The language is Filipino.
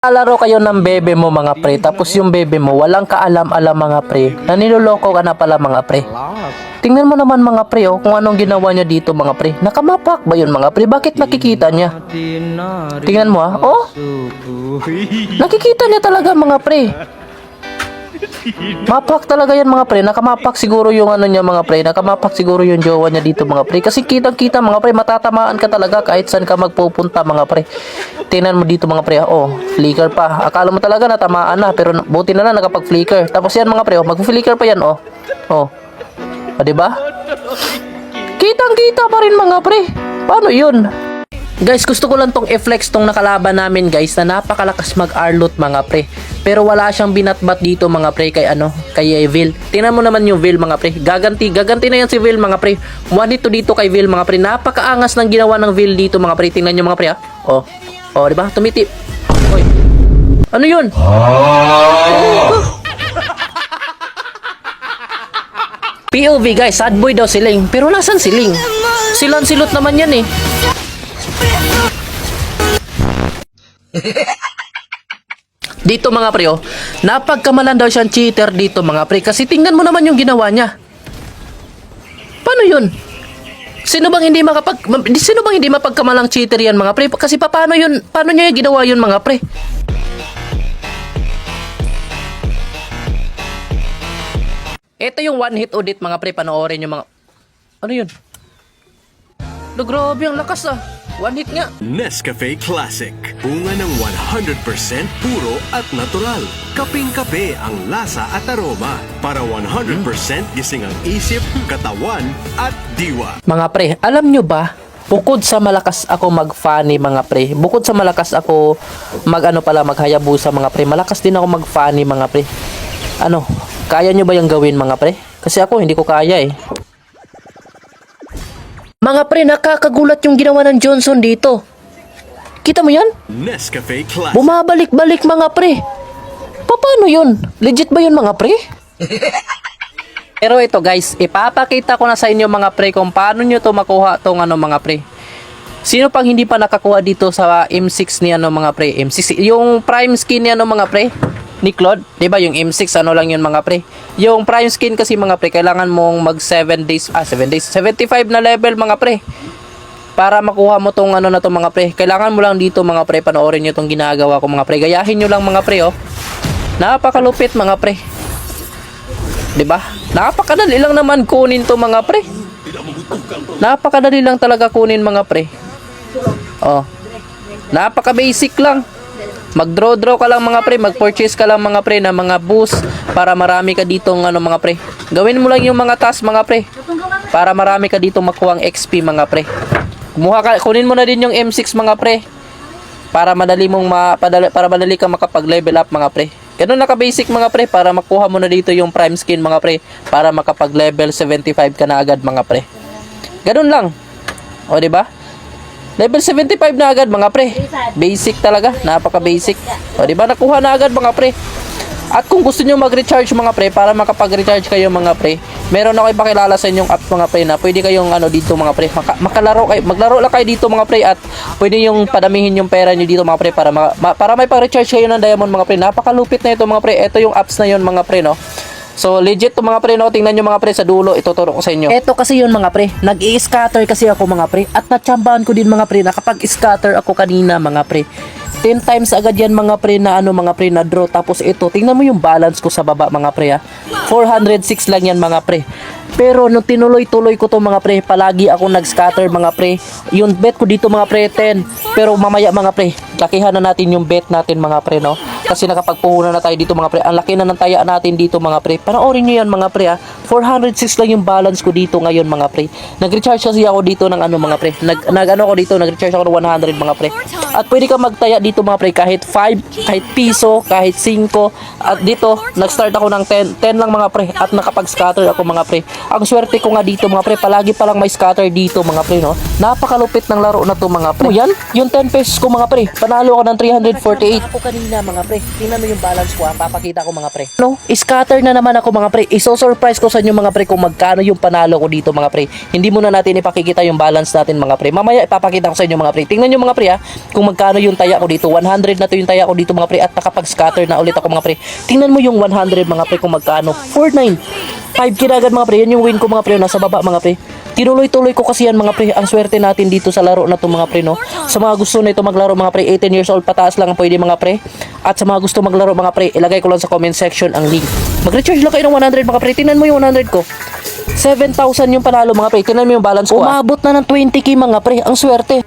Laro kayo ng bebe mo mga pre, tapos yung bebe mo walang kaalam-alam mga pre, na niloloko ka na pala mga pre. Tingnan mo naman mga pre kung anong ginawa niya dito mga pre. Nakamapak ba yun mga pre? Bakit nakikita niya? Tingnan mo oh. Nakikita niya talaga mga pre. Mapak talaga yan mga pre. Nakamapak siguro yung ano niya mga pre. Nakamapak siguro yung jowa niya dito mga pre. Kasi kitang-kita mga pre, matatamaan ka talaga kahit saan ka magpupunta mga pre. Tingnan mo dito mga pre. Oh, flicker pa. Akala mo talaga natamaan na, pero buti na lang nakapag-flicker. Tapos yan mga pre, mag-flicker pa yan oh. Oh. O, diba? Kitang-kita pa rin mga pre. Paano yun? Guys, gusto ko lang tong i-flex tong nakalaban namin guys, na napakalakas mag-arlot mga pre. Pero wala siyang binatbat dito mga pre kay kay Vil. Tingnan mo naman yung Vil mga pre. Gaganti na yan si Vil mga pre. One hit to dito kay Vil mga pre. Napakaangas ng ginawa ng Vil dito mga pre. Tingnan niyo mga pre Oh. Oh, di ba? Tumitip. Oy. Ano 'yun? POV guys, sad boy daw si Ling. Pero nasan si Ling? Silan-silot naman yan eh. Dito mga pre napagkamalan daw siyang cheater dito mga pre. Kasi tingnan mo naman yung ginawa niya. Paano yun? Sino bang hindi mapagkamalang cheater yan mga pre? Kasi paano yun? Paano niya ginawa yun mga pre? Ito yung one hit audit mga pre. Panoorin yung mga... Ano yun? Grabe ang lakas One hit nga. Nescafe Classic. Bunga ng 100% puro at natural. Kaping-kape ang lasa at aroma. Para 100% gising ang isip, katawan, at diwa. Mga pre, alam nyo ba, bukod sa malakas ako mag-funny mga pre, bukod sa malakas ako maghayabusa mga pre, malakas din ako mag-funny mga pre. Kaya nyo ba yung gawin mga pre? Kasi ako hindi ko kaya eh. Mga pre, nakakagulat yung ginawa ng Johnson dito. Kita mo yan? Nescafe Classic. Bumabalik-balik mga pre. Paano yun? Legit ba yun mga pre? Pero ito guys, ipapakita ko na sa inyo mga pre kung paano nyo to makuha tong mga pre. Sino pang hindi pa nakakuha dito sa M6 ni mga pre? M6, yung prime skin ni mga pre? Ni Claude, 'di ba yung M6 lang yun mga pre. Yung prime skin kasi mga pre, kailangan mong mag 7 days, 75 na level mga pre. Para makuha mo tong na to mga pre. Kailangan mo lang dito mga pre, panoorin niyo tong ginagawa ko mga pre. Gayahin niyo lang mga pre Napakalupit mga pre. 'Di ba? Napakadali lang naman kunin to mga pre. Napakadali lang talaga kunin mga pre. Oh. Napaka-basic lang. Mag-draw ka lang mga pre, mag-purchase ka lang mga pre na mga boost para marami ka dito mga pre. Gawin mo lang yung mga task mga pre para marami ka dito makuha ang XP mga pre. Kunin mo na din yung M6 mga pre para madali ka makapag-level up mga pre. Ganun naka-basic mga pre para makuha mo na dito yung prime skin mga pre para makapag-level 75 ka na agad mga pre. Ganun lang. O di ba? Level 75 na agad mga pre. Basic talaga, napaka-basic. O di ba nakuha na agad mga pre. At kung gusto niyo mag-recharge mga pre para makapag-recharge kayo mga pre, meron ako ipakilala sa inyong app mga pre na pwede kayong dito mga pre. Maglaro lang kayo dito mga pre at pwede yung padamihin yung pera niyo dito mga pre para may pang-recharge kayo ng diamond mga pre. Napakalupit na ito mga pre. Ito yung apps na yon mga pre So legit to mga pre tingnan nyo mga pre sa dulo, ituturo ko sa inyo. Ito kasi yun mga pre, nag-i-scatter kasi ako mga pre. At natsambahan ko din mga pre, nakapag-scatter ako kanina mga pre. 10 times agad yan mga pre na mga pre na draw. Tapos ito, tingnan mo yung balance ko sa baba mga pre 406 lang yan mga pre. Pero nung tinuloy-tuloy ko to mga pre, palagi ako nag-scatter mga pre. Yung bet ko dito mga pre 10. Pero mamaya mga pre, lakihan na natin yung bet natin mga pre Kasi nakapagpuhunan na tayo dito mga pre. Ang laki na ng taya natin dito mga pre. Panoorin nyo yan mga pre 406 lang yung balance ko dito ngayon mga pre. Nag-recharge kasi ako dito ng mga pre. Nag-recharge ako ng 100 mga pre. At pwede ka magtaya dito mga pre kahit 5, kahit piso, kahit 5. At dito, nag-start ako ng 10 lang mga pre. At nakapag-scatter ako mga pre. Ang swerte ko nga dito mga pre, palagi palang may scatter dito mga pre, no? Napakalupit ng laro na to mga pre. Yan, yung 10 pesos ko mga pre, panalo ka ng 348. Ako kanina mga pre, tingnan mo yung balance ko, papakita ko mga pre. No, scatter na naman ako mga pre. Iso-surprise ko sa inyo mga pre kung magkano yung panalo ko dito mga pre. Hindi muna natin ipakikita yung balance natin mga pre. Mamaya ipapakita ko sa inyo mga pre. Tingnan nyo mga pre ha, kung magkano yung taya ko dito. 100 na to yung taya ko dito mga pre at nakapag-scatter na ulit ako mga pre. Tingnan mo yung 100 mga pre kung magkano. 49. 5 kinagad mga pre. Yan yung win ko mga pre. Nasa baba mga pre. Tinuloy-tuloy ko kasi yan mga pre. Ang swerte natin dito sa laro na to mga pre, no. Sa mga gusto na ito maglaro mga pre, 18 years old pataas lang ang pwede mga pre. At sa mga gusto maglaro mga pre, ilagay ko lang sa comment section ang link. Mag-recharge lang kayo ng 100 mga pre. Tingnan mo yung 100 ko. 7,000 yung panalo mga pre. Tingnan mo yung balance ko. Umabot na ng 20k mga pre. Ang swerte.